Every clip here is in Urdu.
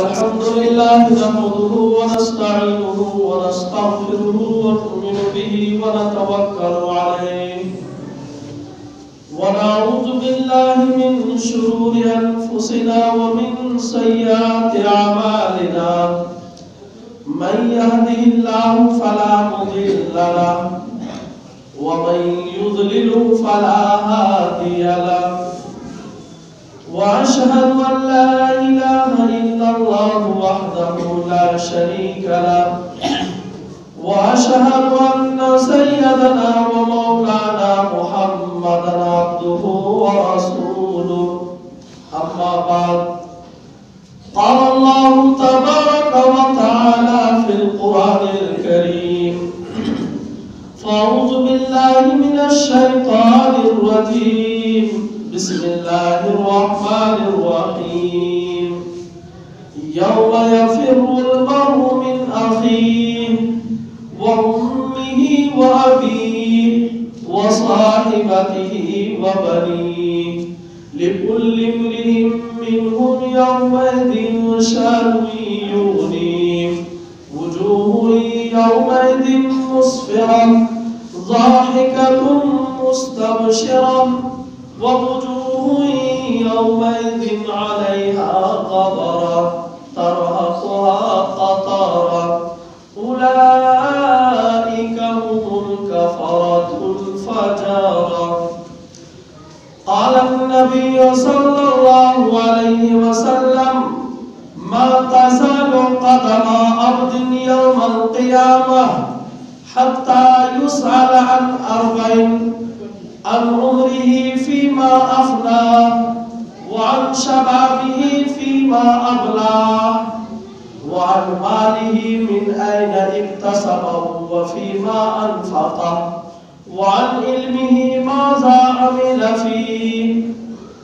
الحمد لله نحمده ونستعينه ونستغفره ونؤمن به ونتوكل عليه ونعوذ بالله من شرور أنفسنا ومن سيئات أعمالنا من يهده الله فلا مضل له ومن يضلل فلا هادي له وأشهد أن لا إله إلا الله وحده لا شريك له وأشهد أن سيدنا ومولانا محمدا عبده ورسوله أما بعد قال الله تبارك وتعالى في القرآن الكريم فأعوذ بالله من الشيطان الرجيم بسم الله الرحمن الرحيم يوم يفر المرء من أخيه وأمه وأبيه وصاحبته وبنيه لكل امرئ منهم يومئذ شأن يغنيه وجوه يومئذ مسفرة ضاحكة مستبشرة ووجوه يومئذ عليها غبرة ترهقها قترة أولئك هم الكفرة الفجرة قال النبي صلى الله عليه وسلم ما تزال قدم عبد يوم القيامة حتى يسأل عن أربع عن عمره فيما أفناه وعن شبابه فيما أبلاه وعن ماله من أين اكتسبه وفيما أنفقه وعن علمه ماذا عمل فيه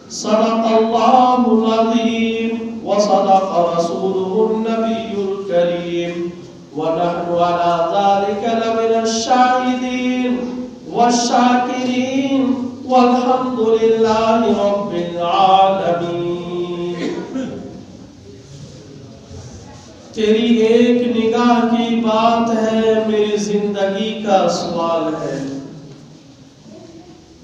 صدق الله العظيم وصدق رسوله النبي الكريم ونحن على ذلك لمن الشاهدين والشاکرین والحمد للہ رب العالمین۔ تیری ایک نگاہ کی بات ہے میری زندگی کا سوال ہے،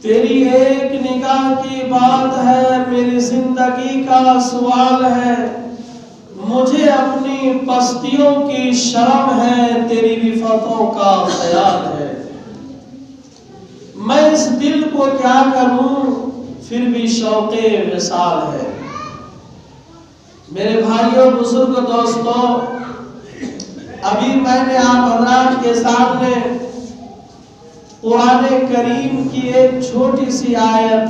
تیری ایک نگاہ کی بات ہے میری زندگی کا سوال ہے، مجھے اپنی پستیوں کی شرم ہے تیری رفتوں کا خیال ہے، میں اس دل کو کیا کروں پھر بھی شوق وصال ہے۔ میرے بھائیوں بزرگ دوستوں، ابھی میں نے آپ حضرات کے سامنے قرآن کریم کی ایک چھوٹی سی آیت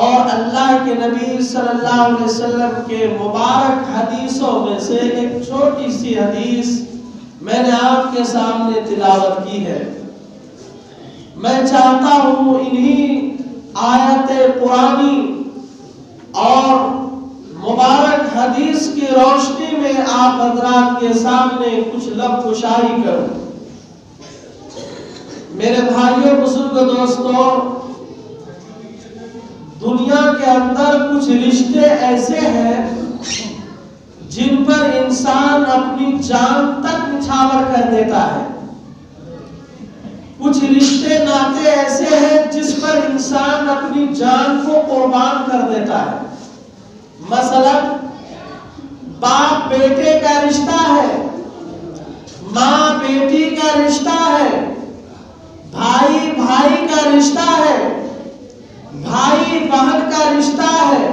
اور اللہ کے نبی صلی اللہ علیہ وسلم کے مبارک حدیثوں میں سے ایک چھوٹی سی حدیث میں نے آپ کے سامنے تلاوت کی ہے۔ میں چاہتا ہوں انہی آیت قرآنی اور مبارک حدیث کی روشنی میں آپ حضرات کے سامنے کچھ لب کشائی کروں۔ میرے بھائیوں بزرگ دوستوں، دنیا کے اندر کچھ رشتے ایسے ہیں جن پر انسان اپنی جان تک نچھاور کر دیتا ہے، کچھ رشتے ناتے ایسے ہیں جس پر انسان اپنی جان کو قربان کر دیتا ہے۔ مثلا باپ بیٹے کا رشتہ ہے، ماں بیٹی کا رشتہ ہے، بھائی بھائی کا رشتہ ہے، بھائی بہن کا رشتہ ہے،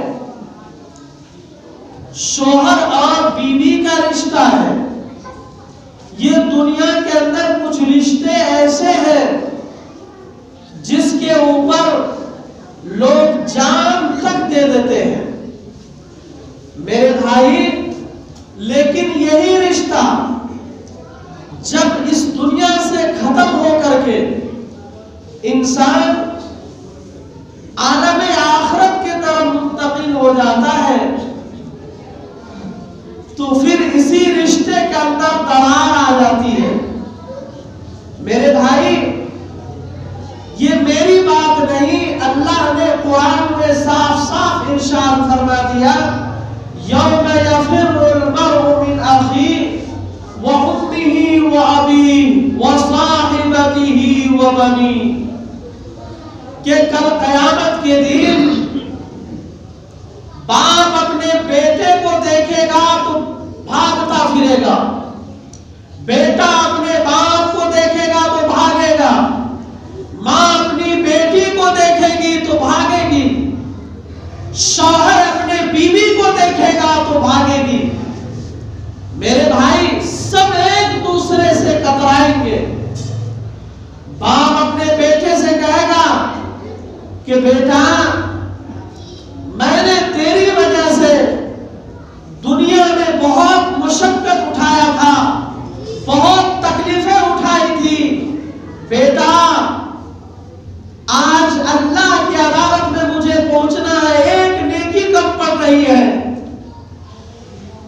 شوہر اور بیوی کا رشتہ ہے۔ یہ دنیا کے اندر کچھ رشتے ایسے ہیں جس کے اوپر لوگ جان تک دے دیتے ہیں۔ میرے بھائی، لیکن یہی رشتہ جب اس دنیا سے ختم ہو کر کے انسان عالم آخرت کے طرف منتقل ہو جاتا ہے تو پھر اسی رشتے کے اندر دراڑ آ جاتی ہے۔ میرے بھائی، یہ میری بات نہیں، اللہ نے قرآن میں صاف صاف ارشاد فرما دیا، یوم یفر وبنی، کہ کل قیامت کے دن باپ اپنے بیٹے کو دیکھے گا تو بھاگتا پھرے گا، بیٹا اپنے باپ کو دیکھے گا تو بھاگے گا، ماں اپنی بیٹی کو دیکھے گی تو بھاگے گی، شوہر اپنے بیوی کو دیکھے گا تو بھاگے گی۔ میرے بھائی سب ایک دوسرے سے کترائیں گے۔ باپ اپنے بیٹے سے کہے گا کہ بیٹا میں نے تیری وجہ سے دنیا میں بہت مشقت اٹھایا تھا، بہت تکلیفیں اٹھائی تھی، بیٹا آج اللہ کی عدالت میں مجھے پہنچنا ہے، ایک نیکی کم پڑ رہی ہے،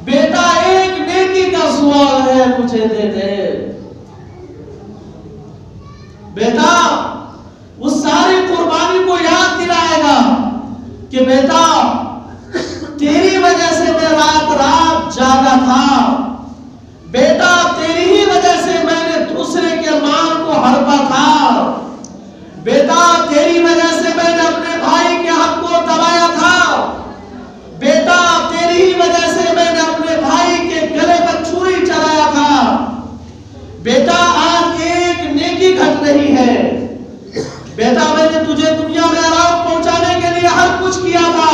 بیٹا ایک نیکی کا سوال ہے مجھے دے دے۔ بیٹا وہ ساری قربانی کو یاد دلائے گا کہ بیٹا تیری وجہ سے میں رات رات جاگا تھا، بیٹا تیری ہی وجہ سے میں نے دوسرے کے مال کو ہڑپا تھا، بیٹا تیری وجہ سے میں نے اپنے بھائی کے حق کو دبایا تھا، بیٹا تیری ہی وجہ سے میں نے اپنے بھائی کے گلے پر چھری چلایا تھا، بیٹا آج ایک نیکی گھٹ رہی ہے، بیٹا میں نے تجھے دنیا میں آرام پہنچانے کے لیے ہر کچھ کیا تھا،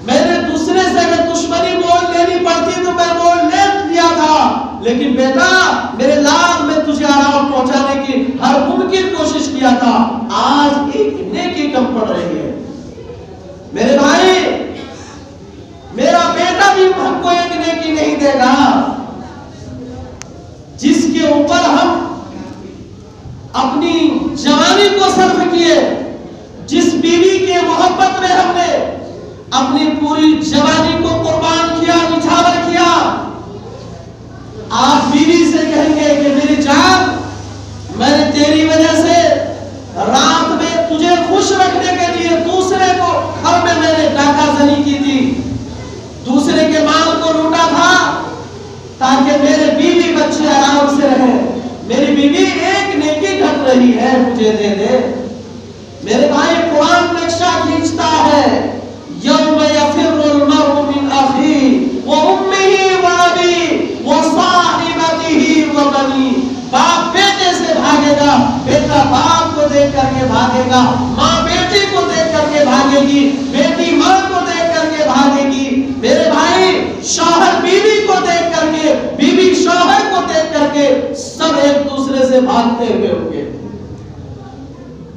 میں نے دوسرے سے اگر دشمنی مول لینی پڑتی تو میں مول لے لیا تھا، لیکن بیٹا میرے لال میں تجھے آرام پہنچانے کی ہر ممکن کوشش کیا تھا، آج ایک نیکی کم پڑ رہی ہے۔ میرے بھائی میرا بیٹا بھی ہم کو ایک نیکی نہیں دے گا جس کے اوپر ہم اپنی جوانی کو صرف کیے، جس بیوی کے محبت میں ہم نے اپنی پوری جوانی کو قربان کیا، نچھاور کیا۔ آپ بیوی سے کہیں گے کہ میری جان میں نے تیری وجہ سے رات میں تجھے خوش رکھنے کے لیے دوسرے کو گھر میں نے ڈاکہ زنی کی تھی، دوسرے کے مال کو لوٹا تھا تاکہ میرے بیوی بچے آرام سے رہیں، میری بیوی ایک نیکی گھٹ رہی ہے مجھے دے دے۔ میرے بھائی قرآن نقشہ کھینچتا ہے، یوم یفر المرء من اخیہ وامہ وابیہ وصاحبتہ وبنیہ، باپ بیٹے سے بھاگے گا، بیٹا باپ کو دیکھ کر کے بھاگے گا، ماں بیٹی کو دیکھ کر کے بھاگے گی، بیٹی ماں کو دیکھ کر کے بھاگے گی۔ میرے بھائی شوہر بیوی کو دیکھ کر کے، بیوی شوہر کو دیکھ کر کے سب ایک دوسرے سے بھاگتے ہوئے ہوں گے۔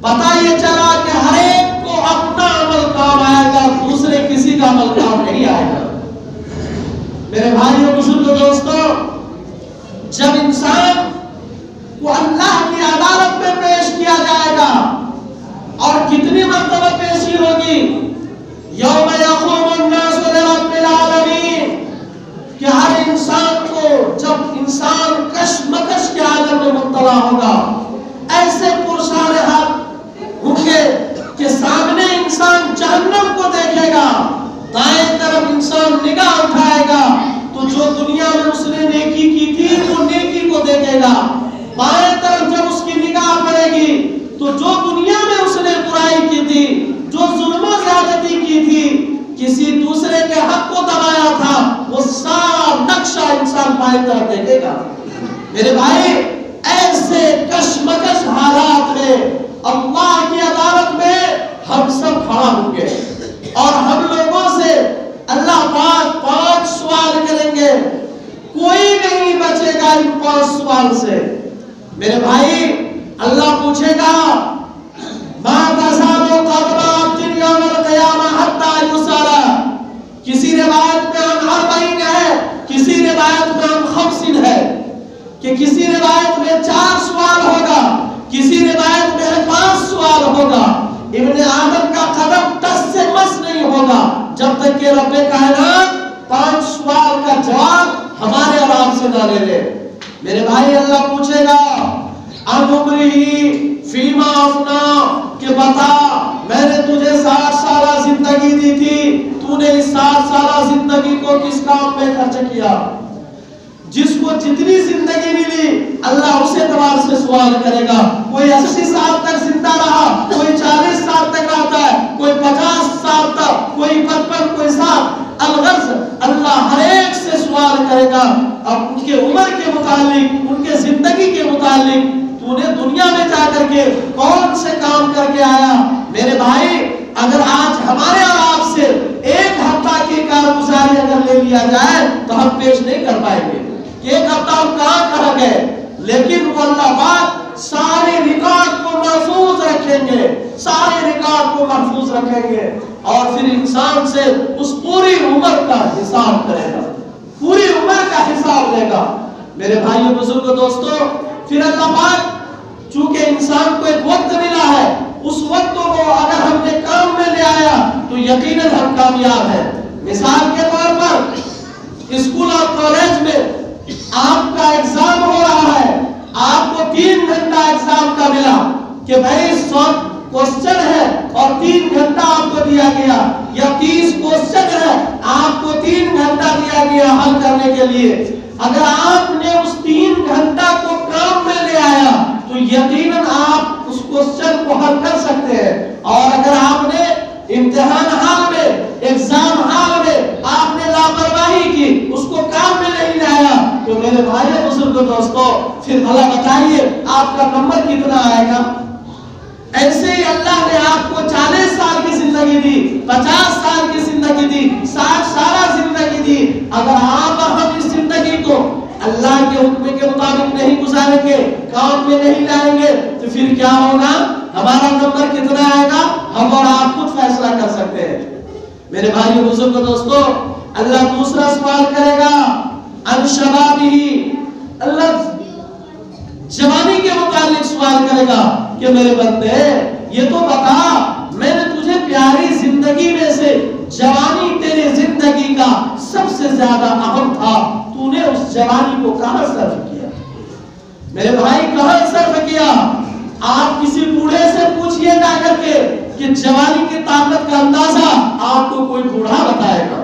پتہ یہ چلا کہ ہر ایک کو اپنا عمل کام آئے گا، دوسرے کسی کا عمل کام نہیں آئے گا۔ میرے بھائیوں بزرگوں دوستوں، جب انسان کو اللہ کی عدالت میں پیش کیا جائے گا، اور کتنی مرتبہ پیشی ہوگی، یوم یقوم الناس لرب العالمین، کہ ہر انسان کو جب انسان کشمکش کے عالم میں مبتلا ہوگا، ایسے پرسان حال ہوں گے کہ سامنے انسان جہنم کو دیکھے گا، دائیں طرف انسان نگاہ اٹھائے گا تو جو دنیا میں اس نے نیکی کی تھی وہ نیکی کو دیکھے گا، بائیں طرف جب اس کی نگاہ پڑے گی تو جو دنیا میں اس نے برائی کی تھی، جو ظلم و زیادتی کی تھی، کسی دوسرے کے حق کو دبایا تھا، وہ سارا نقشہ انسان بائیں طرف دیکھے گا۔ میرے بھائی ایسے کشمکش حالات میں اللہ کی عدالت میں ہم سب کھڑا ہوں گے، اور ہم لوگوں سے اللہ پاک 5 سوال کریں گے، کوئی نہیں بچے گا ان 5 سوال سے۔ میرے بھائی اللہ پوچھے گا ما تزال قدم عبد یوم القیامہ حتی یسأل، کسی روایت میں عن 40 ہے، کسی روایت میں عن 50 ہے، کہ کسی روایت میں 4 سوال ہوگا، کسی روایت میں 5 سوال ہوگا۔ ابن آدم کا قدم 10 سے مس نہیں ہوگا جب تک کہ رب کائنات 5 سوال کا جواب ہمارے اور آپ سے نہ لے لے۔ میرے بھائی اللہ پوچھے گا عن عمرہ فیما افنا، کہ بتا میں نے تجھے 60 سالہ زندگی دی تھی، تو نے اس 60 سالہ زندگی کو کس کام میں خرچ کیا؟ جس کو جتنی زندگی ملی اللہ اسے اعتبار سے سوال کرے گا. کوئی 80 سال تک زندہ رہا, کوئی 40 سال تک رہتا ہے, کوئی 50 سال تک, کوئی 55, کوئی 60. الغرض اللہ ہر ایک سے سوال کرے گا اب ان کے عمر کے متعلق, ان کے زندگی کے متعلق. تو نے دنیا میں جا کر کے کون سے کام کر کے آیا؟ میرے بھائی اگر آج ہمارے اور آپ سے 1 ہفتہ کی کارگزاری اگر لے لیا جائے تو ہم پیش نہیں کر پائیں گے کہ 1 ہفتہ ہم کہاں گئے. لیکن وہ اللہ پاک سارے ریکارڈ کو محفوظ رکھیں گے, سارے ریکارڈ کو محفوظ رکھیں گے اور پھر انسان سے اس پوری عمر کا حساب کرے گا, پوری عمر کا حساب لے گا. میرے بھائیوں بزرگوں دوستوں, پھر اللہ پاک چونکہ انسان کو ایک وقت ملا ہے, اس وقت کو اگر ہم نے کام میں لے آیا تو یقیناً ہم کامیاب ہیں. مثال کے طور پر اسکول اور کالج میں آپ کا ایگزام ہو رہا ہے, آپ کو 3 گھنٹہ ایگزام کا ملا کہ بھائی 100 کوسچن ہے اور 3 گھنٹہ آپ کو دیا گیا, یا 30 کوسچن ہے آپ کو 3 گھنٹہ دیا گیا حل کرنے کے لیے. اگر آپ نے اس 3 گھنٹہ کو کام میں لے آیا تو یقیناً آپ اس کوسچن کو حل کر سکتے ہیں. اور اگر آپ نے امتحان حال میں, ایگزام حال میں آپ نے لاپرواہی کی, اس کو کام میں نہیں لایا, تو میرے بھائی بزرگوں دوستوں پھر بھلا بتائیے آپ کا نمبر کتنا آئے گا؟ ایسے ہی اللہ نے آپ کو 40 سال کی زندگی دی, 50 سال کی زندگی دی, 60 سالہ زندگی دی. اگر آپ اور ہم اس زندگی کو اللہ کے حکم کے مطابق نہیں گزاریں گے, کام میں نہیں لائیں گے, تو پھر کیا ہوگا؟ ہمارا نمبر کتنا آئے گا ہم اور آپ خود فیصلہ کر سکتے ہیں. میرے بھائیو بزرگوں دوستوں, اللہ دوسرا سوال کرے گا ان شبابہ, اللہ جوانی کے متعلق سوال کرے گا کہ میرے بندے یہ تو بتا, میں نے تجھے پیاری زندگی میں سے جوانی تیری زندگی کا سب سے زیادہ اہم تھا, تو نے اس جوانی کو کہاں صرف کیا؟ میرے بھائی کہاں صرف کیا؟ آپ کسی بوڑھے سے پوچھئے جا کر کے کہ جوانی کی طاقت کا اندازہ آپ کو کوئی بوڑھا بتائے گا,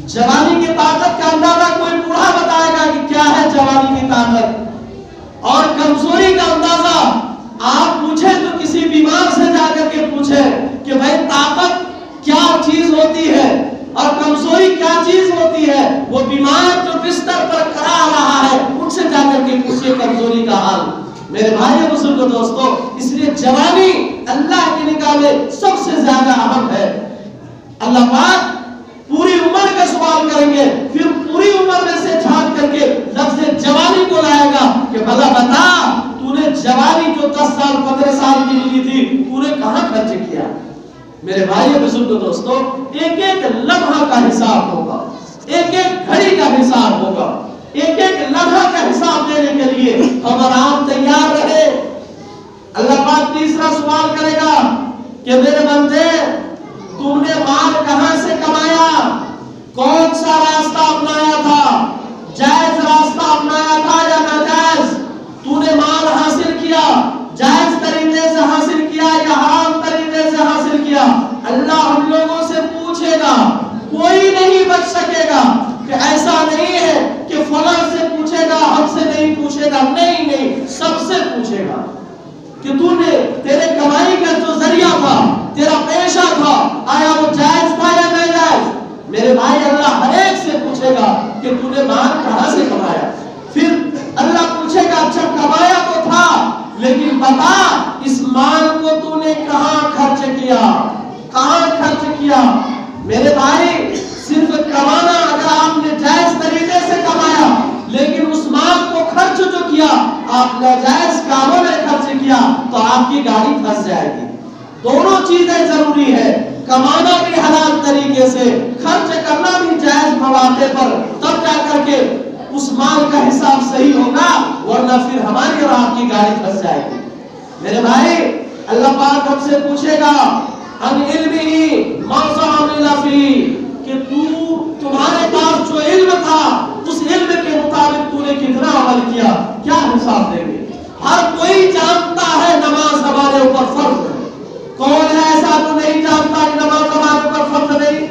جوانی کی طاقت کا اندازہ کوئی بوڑھا بتائے گا کہ کیا ہے جوانی کی طاقت. اور کمزوری کا اندازہ آپ پوچھیں تو کسی بیمار سے جا کر کے پوچھیں کہ بھائی طاقت کیا چیز ہوتی ہے اور کمزوری کیا چیز ہوتی ہے, وہ بیمار جو بستر پر کرا رہا ہے ان سے جا کر کے پوچھیں کمزوری کا حال. میرے بھائی بزرگوں دوستوں, اس لیے جوانی اللہ کی نگاہ میں سب سے زیادہ اہم ہے. اللہ پاک پوری عمر کا سوال کریں گے, پھر پوری عمر میں سے چھانٹ کر کے لفظ جوانی کو لائے گا کہ بھلا بتا تو نے جوانی جو 10 سال 15 سال کی ملی تھی تو نے کہاں خرچ کیا؟ میرے بھائی بزرگوں دوستوں, ایک ایک لمحہ کا حساب ہوگا, ایک ایک گھڑی کا حساب ہوگا, ایک ایک لمحہ کا حساب دینے کے لیے ہم اور آپ تیار رہے. اللہ پاک تیسرا سوال کرے گا کہ میرے بندے تم نے مال کہاں سے کمایا, کون سا راستہ اپنایا تھا, جائز راستہ اپنایا تھا یا ناجائز؟ تو نے مال حاصل کیا جائز طریقے سے حاصل کیا یا حرام طریقے سے حاصل کیا؟ اللہ ہم لوگوں سے پوچھے گا, کوئی نہیں بچ سکے گا. کہ ایسا نہیں ہے کہ فلاں سے پوچھے گا ہم سے نہیں پوچھے گا, نہیں, سب سے پوچھے گا کہ تو نے تیرے کمائی کا جو ذریعہ تھا, تیرا پیشہ تھا, آیا وہ جائز تھا یا ناجائز؟ میرے بھائی اللہ ہر ایک سے پوچھے گا کہ تو نے مال کہاں سے کمایا. پھر اللہ پوچھے گا اچھا کمایا تو تھا لیکن بتا اس مال کو تو نے کہاں خرچ کیا, کہاں خرچ کیا؟ میرے بھائی صرف کمانا اگر آپ نے جائز طریقے سے کمایا لیکن اس مال کو خرچ جو کیا آپ ناجائز کاموں میں خرچ کیا تو آپ کی گاڑی پھنس جائے گی. دونوں چیزیں ضروری ہے, کمانا بھی حلال طریقے سے, خرچ کرنا بھی جائز مواقع پر, تب جا کر کے اس مال کا حساب صحیح ہوگا, ورنہ پھر ہماری اور آپ کی گاڑی پھنس جائے گی. میرے بھائی اللہ پاک ہم سے پوچھے گا ان علمہ ماذا عمل فیہ, کہ تمہارے پاس جو علم تھا اس علم کے مطابق تو نے کتنا عمل کیا, کیا حساب دیں گے. ہر کوئی جانتا ہے نماز ہمارے اوپر فرض ہے, کون ہے ایسا تو نہیں جانتا کہ نماز ہمارے اوپر فرض نہیں؟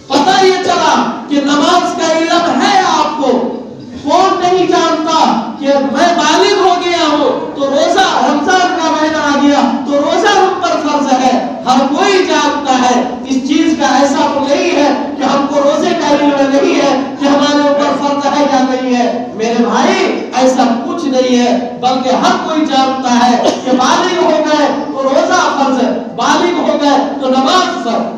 پتہ یہ چلا کہ نماز کا علم ہے آپ کو, کون کہ میں بالغ ہو گیا ہوں تو روزہ رمضان کا مہینہ آ گیا تو روزہ ہم پر فرض ہے. ہر کوئی جانتا ہے اس چیز کا ایسا تو نہیں ہے کہ ہم کو روزے کا علم نہیں ہے کہ ہمارے اوپر فرض ہے یا نہیں ہے. میرے بھائی ایسا کچھ نہیں ہے بلکہ ہر کوئی جانتا ہے کہ بالغ ہو گئے تو روزہ فرض ہے, بالغ ہو گئے تو نماز فرض.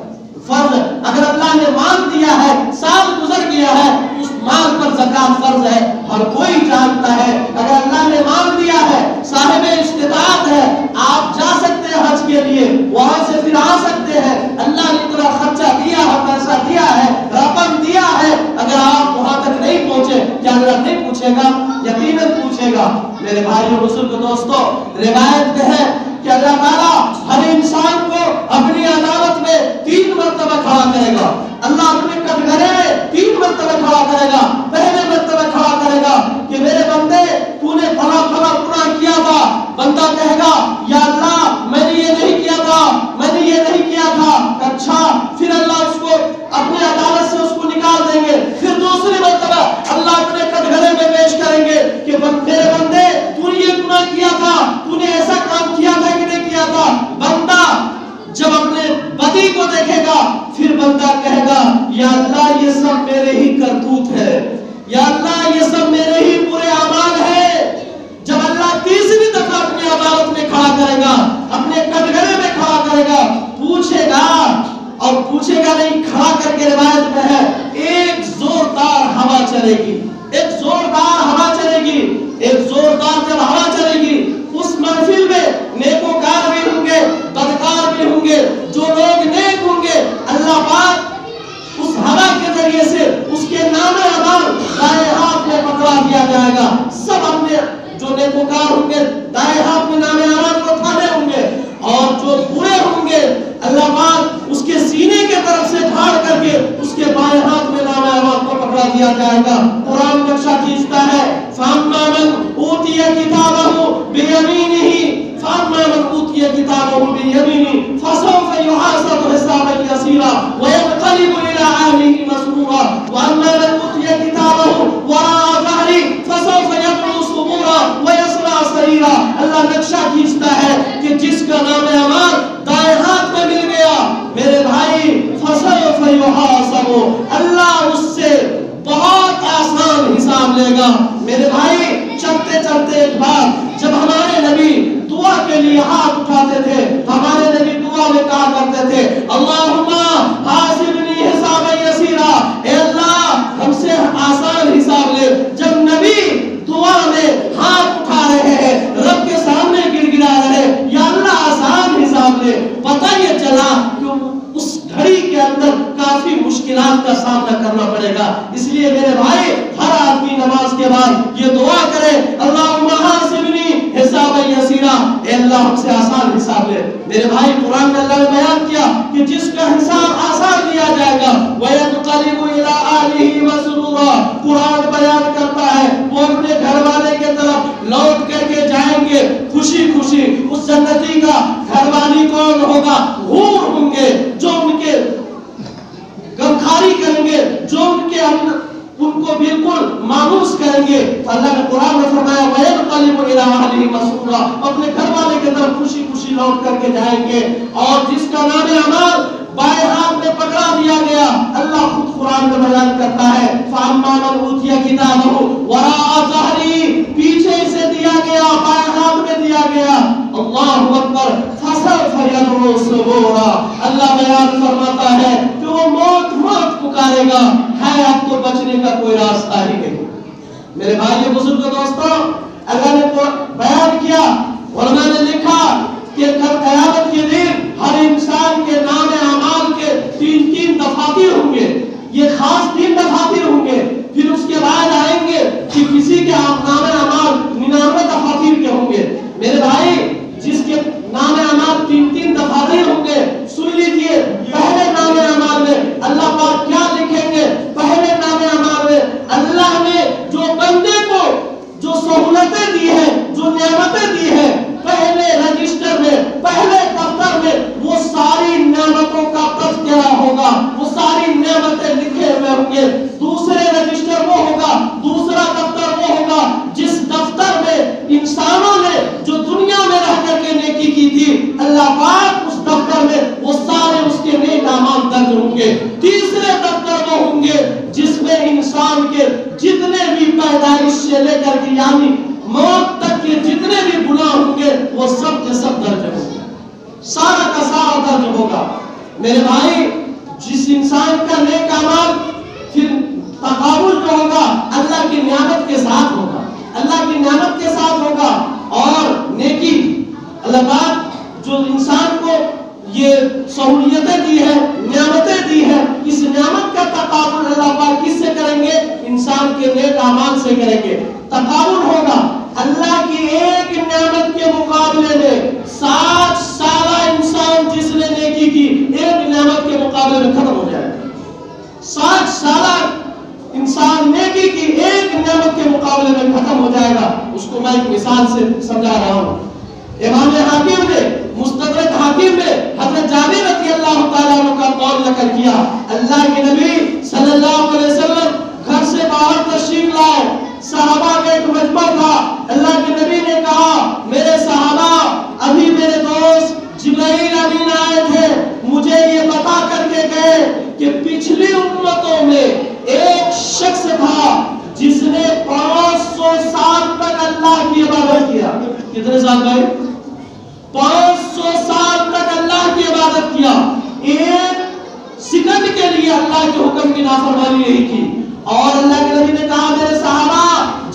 اگر اللہ نے مال دیا ہے, سال گزر گیا ہے, اس مال پر زکات فرض ہے. ہر کوئی جانتا ہے اگر اللہ نے مال دیا ہے, صاحب استطاعت ہے, آپ جا سکتے ہیں حج کے لیے, وہاں سے پھر آ سکتے ہیں. اللہ نے اتنا خرچہ دیا ہے, پیسہ دیا ہے, رقم دیا ہے, اگر آپ وہاں تک نہیں پہنچے کیا اللہ نہیں پوچھے گا؟ یقیناً پوچھے گا. میرے بھائیوں بزرگ دوستوں, روایت میں ہے کہ اللہ تعالیٰ ہر انسان کو اپنی عدالت میں 3 مرتبہ کھڑا کرے گا. اللہ اپنے کٹگرے میں 3 مرتبہ کھڑا کرے گا. پہلے مرتبہ کھڑا کرے گا کہ میرے بندے تو نے فلاں فلاں گناہ کیا تھا. بندہ کہے گا یا اللہ میں نے یہ نہیں کیا تھا, میں نے یہ نہیں کیا تھا. اچھا, پھر اللہ اس کو اپنی عدالت سے اس کو نکال دیں گے. پھر دوسری مرتبہ اللہ اپنے کٹگرے میں پیش کریں گے کہ میرے بندے تو نے یہ گناہ کیا تھا, تو نے ایسا کام کیا تھا کہ نہیں کیا تھا. بندہ جب اپنے بدی کو دیکھے گا پھر بندہ کہے گا یا اللہ یہ سب میرے ہی کرتوت ہے, یا اللہ یہ سب میرے ہی برے اعمال ہے. جب اللہ تیسری دفعہ اپنی عدالت میں کھڑا کرے گا, اپنے کٹگرے میں کھڑا کرے گا, پوچھے گا, اور پوچھے گا نہیں, کھڑا کر کے روایت میں ہے ایک زوردار ہوا چلے گی, ایک زوردار ہوا چلے گی. ایک زوردار جب ہوا چلے گی اس محفل میں نیکوکار بھی ہوں گے, بدکار بھی ہوں گے. جو لوگ نیک ہوں گے اللہ پاک اس ہوا کے ذریعے سے اس کے نام اعمال دائیں ہاتھ میں پکڑا دیا جائے گا. سب اپنے جو نیکوکار ہوں گے دائیں ہاتھ میں نام اعمال کو تھامے ہوں گے, اور جو برے ہوں گے اللہ پاک اس کے سینے کے طرف سے پھاڑ کر کے اس کے بائیں ہاتھ میں نام اعمال کو پکڑا دیا جائے گا. قرآن نقشہ کھینچتا ہے فَأَمَّا مَنْ أُوتِيَ كِتَابَهُ بِيَمِينِهِ فَأَمَّا مَنْ أُوتِيَ كِتَابَهُ بِيَمِينِهِ فَسَوْفَ يُحَاسَبُ حِسَابًا يَسِيرًا وَيَنقَلِبُ إِلَى أَهْلِهِ مَسْرُورًا وَأَمَّا مَنْ أُوتِيَ كِتَابَهُ وَرَاءَ ظَهْرِهِ فَسَوْفَ يَدْعُو ثُبُورًا وَيَصْلَىٰ سَعِيرًا. اللہ نقشہ کھینچتا ہے کہ جس کا نام اعمال دائیں ہاتھ میں مل گیا, میرے بھائی فَسَوْفَ يُحَاسَبُ, اللہ اس سے بہت آسان حساب لے گا. میرے بھائی چلتے چلتے ایک بار جب ہمارے نبی دعا کے لیے ہاتھ اٹھاتے تھے تو ہمارے نبی دعا میں کہا کرتے تھے اللہم حاسبنی حسابا یسیرا, اے اللہ ہم سے آسان حساب لے. جب نبی دعا میں ہاتھ اٹھا رہے ہیں, رب کے سامنے گر گرا رہے یا اللہ آسان حساب لے, پتہ یہ چلا کہ اس گھڑی کے اندر کافی مشکلات کا سامنا کرنا پڑے گا. اس لیے میرے بھائی ہر آدمی نماز کے بعد یہ دعا کرے اللہم حاسبنی حسابا یسیرا, اے اللہ ہم سے آسان حساب لے. میرے بھائی قرآن میں اللہ نے بیان کیا کہ جس کا حساب آسان لیا جائے گا وَيَنْقَلِبُ إِلَىٰ أَهْلِهِ مَسْرُورًا, قرآن بیان کرتا ہے وہ اپنے گھر والے کے طرف لوٹ کر کے جائیں گے خوشی خوشی. اس جنتی کا گھر والی کون ہوگا؟ حور ہوں گے جو ان کے غمخواری کریں گے, جو ان کو بالکل مانوس کریں گے. اللہ نے قرآن میں فرمایا وَيَنْقَلِبُ إِلَىٰ أَهْلِهِ مَسْرُورًا, اپنے گھر والے کے طرف خوشی خوشی لوٹ کر کے جائیں گے. اور جس کا نام اعمال بائیں ہاتھ میں پکڑا دیا گیا, اللہ خود قرآن میں بیان کرتا ہے فَأَمَّا مَنْ أُوتِيَ كِتَابَهُ وَرَاءَ ظَهْرِهِ, پیچھے سے دیا گیا, بائیں ہاتھ میں دیا گیا. اللہ اکبر. فَسَوْفَ يَدْعُو ثُبُورًا, اللہ بیان فرماتا ہے کہ وہ موت پکارے گا, ہے اب تو بچنے کا کوئی راستہ ہی نہیں. میرے بھائی بزرگ دوستوں, اللہ نے بیان کیا, علماء نے لکھا کہ کل قیامت کے دن ہر انسان کے نام اعمال کے 3 دفاتر ہوں گے. یہ خاص 3 دفاتر ہوں گے. پھر اس کے بعد آئیں گے کہ کسی کے نام اعمال 99 دفاتر کے ہوں گے. میرے بھائی جس کے نام اعمال 3 دفاتر ہوں گے, سن لیجئے پہلے نام اعمال میں اللہ پاک کیا لکھیں گے. پہلے نام اعمال میں اللہ نے جو بندے کو جو سہولتیں دی ہیں, جو نعمتیں دی ہیں, پہلے رجسٹر میں, پہلے دفتر میں وہ ساری نعمتوں کا تذکرہ ہوگا, وہ ساری نعمتیں لکھے ہوئے ہوں گے. دوسرے رجسٹر وہ ہوگا, دوسرا دفتر وہ ہوگا جس دفتر درج ہوں گے۔ تیسرے دفتر وہ ہوں گے جس میں انسان کے جتنے بھی پیدائش سے لے کر کے یعنی موت تک کے جتنے بھی گناہ ہوں گے وہ سب کے سب درج ہوں گے، سارا کا سارا درج ہوگا۔ میرے بھائی، جس انسان کا نیک اعمال پھر تقابل جو ہوگا اللہ کی نعمت کے ساتھ ہوگا، اللہ کی نعمت کے ساتھ ہوگا۔ اور نیکی اللہ پاک جو انسان کو یہ سہولیتیں دی ہے، نعمتیں دی ہے، اس نعمت کا تقابل اللہ پاک کس سے کریں گے؟ انسان کے نیک اعمال سے کریں گے۔ تقابل ہوگا اللہ کی ایک نعمت کے مقابلے میں 60 سالہ انسان جس نے نیکی کی ایک نعمت کے مقابلے میں ختم ہو جائے گا۔ 60 سالہ انسان نیکی کی ایک نعمت کے مقابلے میں ختم ہو جائے گا۔ اس کو میں ایک مثال سے سمجھا رہا ہوں۔ امام حاکم نے مستدرک حاکم میں حضرت جابر رضی اللہ تعالیٰ عنہ کا قول نقل کیا، اللہ کے نبی صلی اللہ علیہ وسلم گھر سے باہر تشریف لائے، صحابہ کا ایک مجمع تھا۔ اللہ کے نبی نے کہا، میرے صحابہ، ابھی میرے دوست جبرائیل امین آئے تھے، مجھے یہ بتا کر کے گئے کہ پچھلی امتوں میں ایک شخص تھا جس نے 500 سال تک اللہ کی عبادت کیا۔ کتنے سال بھائی؟ 500 سال تک اللہ کی عبادت کیا، ایک سیکنڈ کے لیے اللہ کے حکم کی نافرمانی نہیں کی۔ اور اللہ کے نبی نے کہا، میرے صحابہ،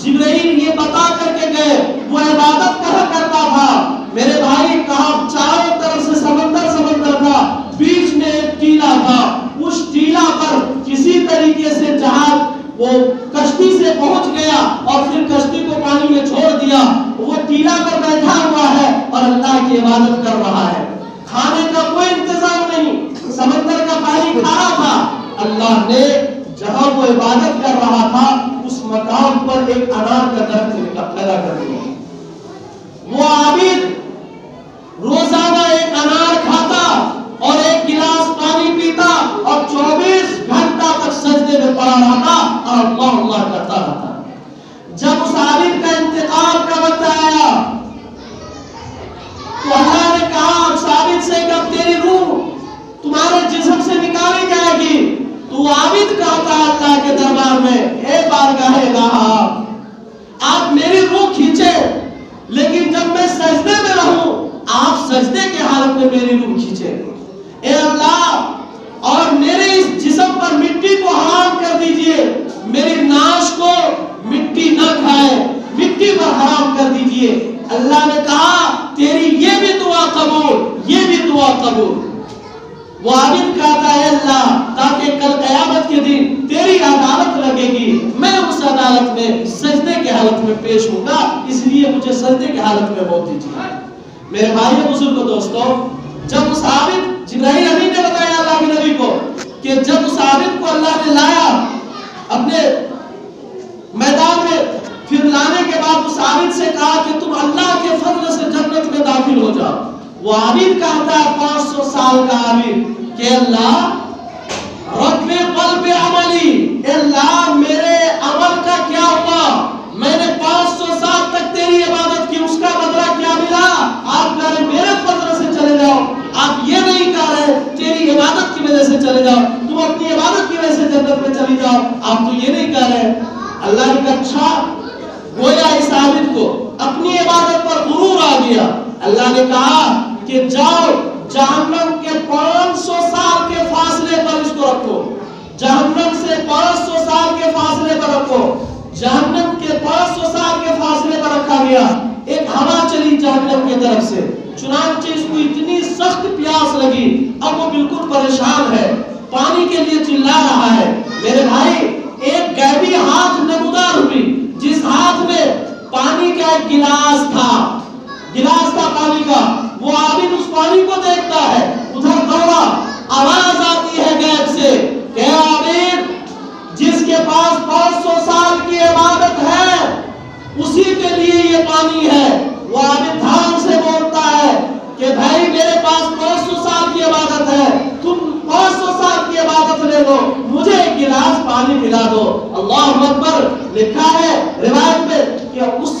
جبرائیل یہ بتا کر کے گئے وہ عبادت کہاں کرتا تھا؟ میرے بھائی، کہا چاروں طرف سے سمندر سمندر تھا، بیچ میں ایک ٹیلا تھا، اس ٹیلا پر کسی طریقے سے جہاز وہ کشتی سے پہنچ گیا اور پھر کشتی کو پانی میں چھوڑ دیا، وہ ٹیلا پر بیٹھا ہوا ہے اور اللہ کی عبادت کر رہا ہے۔ کھانے کا کوئی انتظام نہیں، سمندر کا پانی کھارا تھا۔ اللہ نے جہاں وہ عبادت کر رہا تھا اس مقام پر ایک انار کا درخت پیدا کر دیا۔ وہ عابد روزانہ ایک انار کھاتا اور ایک گلاس پانی پیتا اور 24 گھنٹہ تک سجدے میں پڑا رہتا اور اللہ اللہ کرتا رہتا۔ جب اس عابد کا انتقال کا وقت آیا تو اللہ نے کہا اس عابد سے کہ اب تیری روح تمہارے جسم سے نکالی جائے گی۔ تو عابد کہتا اللہ کے دربار میں، اے بارگاہ الہ، آپ میری روح کھینچے لیکن جب میں سجدے میں رہوں آپ سجدے کے حالت میں میری روح کھینچے۔ اے اللہ، اور میرے اس جسم پر مٹی کو حرام کر دیجئے، میری ناش کو مٹی نہ کھائے، مٹی پر حرام کر دیجئے۔ اللہ نے کہا تیری یہ بھی دعا قبول، یہ بھی دعا قبول۔ وہ عابد کہتا ہے اللہ، تاکہ کل قیامت کے دن تیری عدالت لگے گی، میں اس عدالت میں سجدے کے حالت میں پیش ہوں گا، اس لیے مجھے سجدے کے حالت میں موت دیجیے۔ میرے بھائیو بزرگو دوستو، جب اس عابد، جبرائیل امین نے بتایا اللہ کے نبی کو کہ جب اس عابد کو اللہ نے لایا اپنے میدان میں، پھر لانے کے بعد اس عابد سے کہا کہ تم اللہ کے فضل سے جنت میں داخل ہو جاؤ۔ وہ عابد کہتا ہے 500 سال کا عابد کہ اللہ رب قلب عملی، اے اللہ میرے عمل کا کیا ہوا؟ میں نے 500 سال تک تیری عبادت کی، اس کا بدلہ کیا ملا؟ آپ کہہ رہے میرے فضل سے چلے جاؤ، آپ یہ نہیں کہہ رہے تیری عبادت کی وجہ سے چلے جاؤ، تم اپنی عبادت کی وجہ سے جنت میں چلی جاؤ، آپ تو یہ نہیں کہہ رہے۔ اللہ نے کہا اچھا، گویا اس عابد کو اپنی عبادت پر غرور آ گیا۔ اللہ نے کہا کہ جاؤ جہنم کے 500 سال کے فاصلے پر اس کو رکھو، جہنم سے 500 سال کے فاصلے پر رکھو۔ جہنم کے 500 سال کے فاصلے پر رکھا گیا۔ ایک ہوا چلی جہنم کی طرف سے، چنانچہ اس کو اتنی سخت پیاس لگی، اب وہ بالکل پریشان ہے، پانی کے لیے چلا رہا ہے۔ میرے بھائی، ایک غیبی ہاتھ نمودار ہوئی، جس ہاتھ میں پانی کا ایک گلاس تھا پانی کا۔ وہ عابد اس پانی کو دیکھتا ہے، ادھر دوڑا، آواز آتی ہے غیب سے کہ عابد، جس کے پاس 500 سال کی عبادت ہے اسی کے لیے یہ پانی ہے۔ وہ عابد دھام سے بولتا ہے کہ بھائی میرے پاس 500 سال کی عبادت ہے، تم 500 سال کی عبادت لے لو، مجھے ایک گلاس پانی پلا دو۔ اللہ اکبر۔ لکھا ہے روایت میں کہ اس